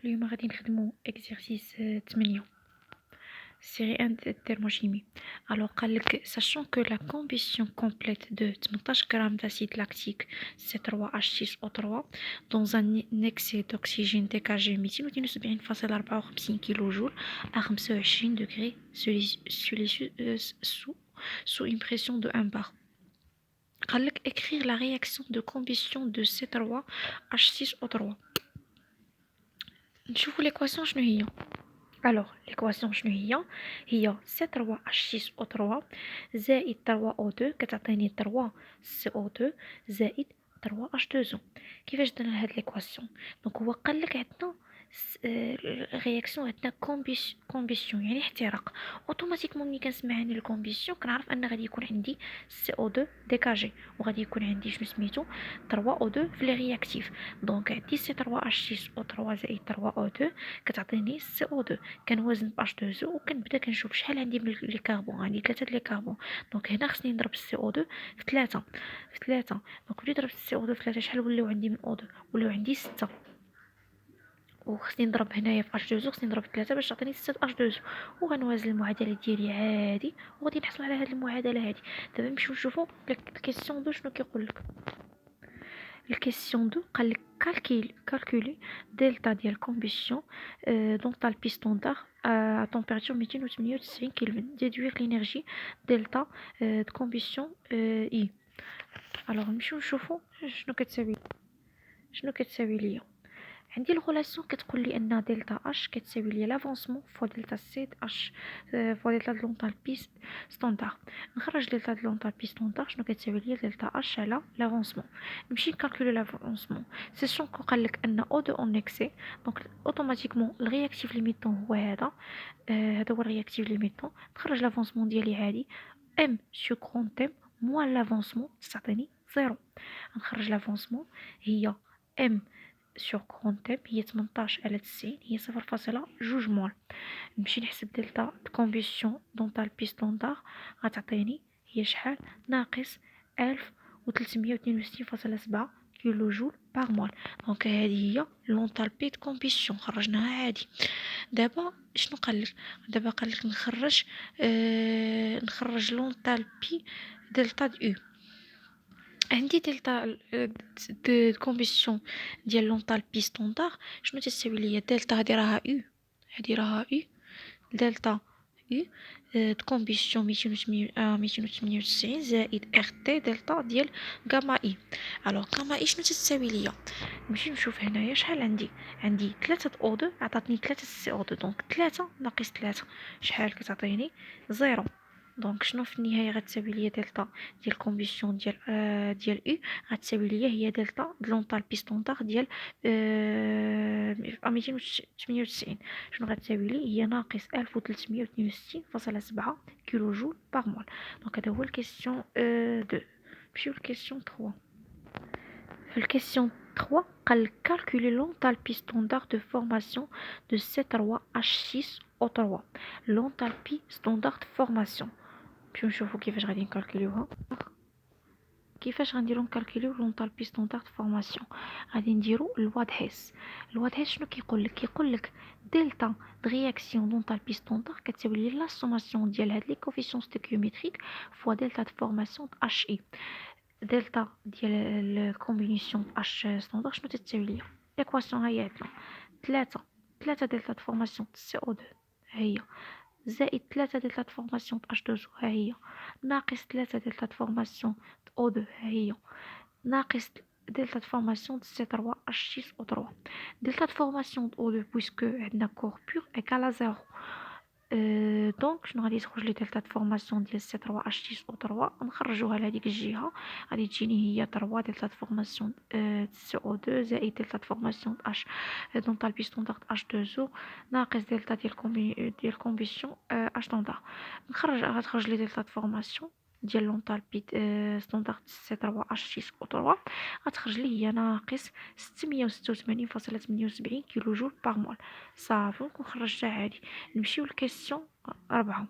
اليوم غادي نخدمو اكزرسيس 8 série 1 de thermochimie. Alors قالك sachant que la combustion complète de 18 grammes d'acide lactique C3H6O3 dans un excès d'oxygène dégagé 272,54 kJ à 25 degrés sous une pression de 1 bar. قالك écrire la réaction de combustion de C3H6O3. نشوفوا l'équation شنو هي. Alors l'équation شنو هي C3H6O3 زائد 3O2 كتعطيني 3CO2 زائد 3H2O. كيفاش درنا هاد l'équation؟ دونك هو قالك عندنا رياكسيون عندنا كومبيسيون يعني احتراق. اوتوماتيكمون ملي كنسمع عن الكومبيسيون كنعرف ان غادي يكون عندي CO2 ديكاجي وغادي يكون عندي شنو سميتو 3O2 في لي رياكتيف. دونك عندي C3H6O3 زائد 3O2 كتعطيني CO2 كنوازن ب H2O وكنبدا كنشوف شحال عندي من لي كربون. عندي 3 لي كربون دونك هنا خصني نضرب CO2 في 3 دونك ملي ضربت CO2 في 3 شحال ولاو عندي من O2 ولاو عندي 6 وخصني نضرب هنايا في H2O خصني نضرب 3 باش تعطيني 6 H2O وغنوازن المعادله ديالي عادي وغادي نحصل على هاد المعادله هادي. دابا نمشيو نشوفو الكيسيون 2 شنو كيقولك. الكيسيون 2 قالك calculer delta ديال combustion d'enthalpie standard à température 298 Kelvin déduire l'énergie delta de combustion I. alors نمشيو نشوفو شنو كتساوي ليا. عندي الغولاسيون كتقول لي ان دلتا اش كتساوي لي لافونسمون فوا دلتا سي اش فوا دلتا د لونطالبي ستاندار. نخرج دلتا د لونطالبي ستاندار شنو كتساوي لي دلتا اش على لافونسمون. نمشي نكالكولي لافونسمون سيشون قالك ان او دو اون اكسي دونك اوتوماتيكمون الرياكتيف ليميتون هو هذا هو الرياكتيف ليميتون. نخرج لافونسمون ديالي عادي ام سو كرون تيم موان لافونسمون تعطيني 0. نخرج لافونسمون هي ام sur grand تيم هي 18 على 90 هي 0.2 مول. نمشي نحسب دلتا كومبيسيون دونطالبي ستاندار غتعطيني هي شحال ناقص 1362.7 كيلو جول بار مول. دونك هذه هي لونطالبي د كومبيسيون خرجناها عادي. دابا شنو قالك؟ دابا قالك نخرج لونطالبي دلتا د او. عندي دلتا د كومبيسيون ديال لونطالبي ستاندار شنو تساوي ليا دلتا هادي راها او دلتا او د كومبيسيون 298 زائد ار تي دلتا ديال غاما اي. الوغ غاما اي شنو تساوي ليا؟ نمشي نشوف هنايا شحال عندي 3 او 2 عطاتني 3 سي او 2 دونك 3 ناقص 3 شحال كتعطيني 0. دونك شنو في النهايه غتساوي ليا دلتا ديال كومبيسيون ديال او غتساوي ليا هي دلتا د لونطالبي ستاندار ديال 298 شنو غتساوي لي هي ناقص 1362.7 كيلو جول بار مول. دونك هذا هو الكيسيون 2. نمشيو للكيسيون 3. في الكيسيون 3 قال calculer l'enthalpie standard de formation de C3H6O3 l'enthalpie standard de formation. نمشيو نشوفو كيفاش غادي نكالكوليوها. كيفاش غنديرو نكالكوليو لونطالبي ستاندار فورماسيون؟ غادي نديرو لوا د هيس. لوا د هيس شنو كيقولك دلتا د رياكسيون لونطالبي ستاندار كتساوي لي لا سوماسيون ديال هاد لي كوفيسيون ستوكيوميتريك فوا دلتا د فورماسيون د اش اي. دلتا ديال الكومبينيسيون اش ستاندار شنو تتساوي ليا؟ ليكواسيون هي عندنا 3 دلتا د فورماسيون د سي او 2 هي زائد 3 دلتا د فورماسيون د H2O ها هي ناقص 3 دلتا د فورماسيون د O2 ها هي ناقص دلتا د فورماسيون د C3H6O3. دلتا د فورماسيون د O2 بويسكو عندنا كور بور ايكال 0 دونك شنو غادي تخرج لي دلتا د فورماسيون ديال C3H6O3 نخرجوها لهاديك الجهه غادي تجيني هي 3 دلتا د فورماسيون د CO2 زائد دلتا د فورماسيون د H دونطالبي ستاندار د H2O ناقص دلتا ديال كومبيسيون H ستاندار. غتخرج لي دلتا د فورماسيون ديال لونطالبي ستاندار C3H6O3 غتخرج لي هي ناقص 686.78 كيلو جول بار مول. صافي نكون خرجتها عادي. نمشيو للكيسيون 4.